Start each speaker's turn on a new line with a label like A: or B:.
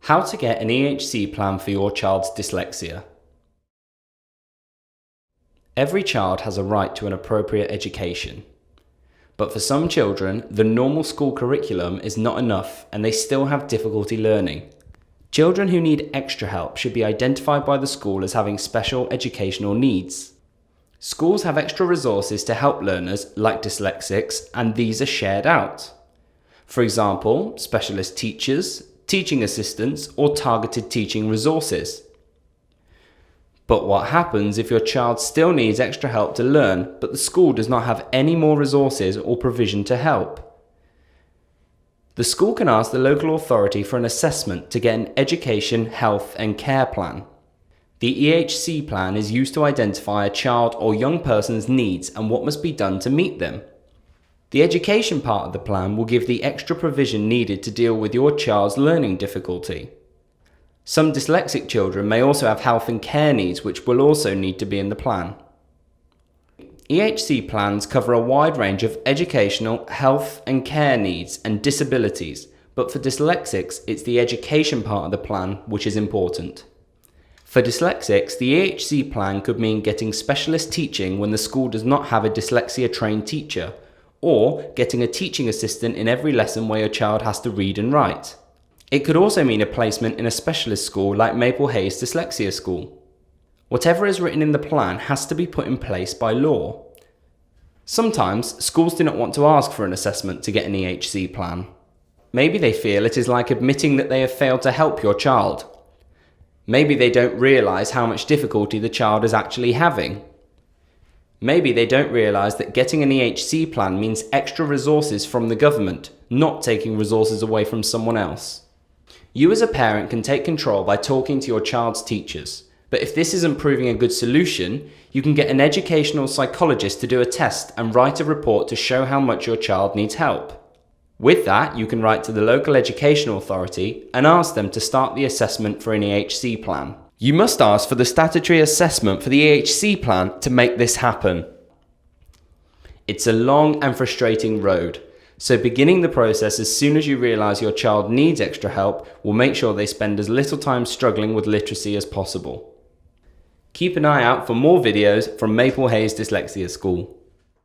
A: How to get an EHC plan for your child's dyslexia. Every child has a right to an appropriate education. But for some children, the normal school curriculum is not enough and they still have difficulty learning. Children who need extra help should be identified by the school as having special educational needs. Schools have extra resources to help learners like dyslexics, and these are shared out. For example, specialist teachers, teaching assistants, or targeted teaching resources. But what happens if your child still needs extra help to learn, but the school does not have any more resources or provision to help? The school can ask the local authority for an assessment to get an education, health and care plan. The EHC plan is used to identify a child or young person's needs and what must be done to meet them. The education part of the plan will give the extra provision needed to deal with your child's learning difficulty. Some dyslexic children may also have health and care needs which will also need to be in the plan. EHC plans cover a wide range of educational, health and care needs and disabilities, but for dyslexics it's the education part of the plan which is important. For dyslexics, the EHC plan could mean getting specialist teaching when the school does not have a dyslexia-trained teacher, or getting a teaching assistant in every lesson where your child has to read and write. It could also mean a placement in a specialist school like Maple Hayes Dyslexia School. Whatever is written in the plan has to be put in place by law. Sometimes, schools do not want to ask for an assessment to get an EHC plan. Maybe they feel it is like admitting that they have failed to help your child. Maybe they don't realise how much difficulty the child is actually having. Maybe they don't realise that getting an EHC plan means extra resources from the government, not taking resources away from someone else. You as a parent can take control by talking to your child's teachers, but if this isn't proving a good solution, you can get an educational psychologist to do a test and write a report to show how much your child needs help. With that, you can write to the local education authority and ask them to start the assessment for an EHC plan. You must ask for the statutory assessment for the EHC plan to make this happen. It's a long and frustrating road, so beginning the process as soon as you realise your child needs extra help will make sure they spend as little time struggling with literacy as possible. Keep an eye out for more videos from Maple Hayes Dyslexia School.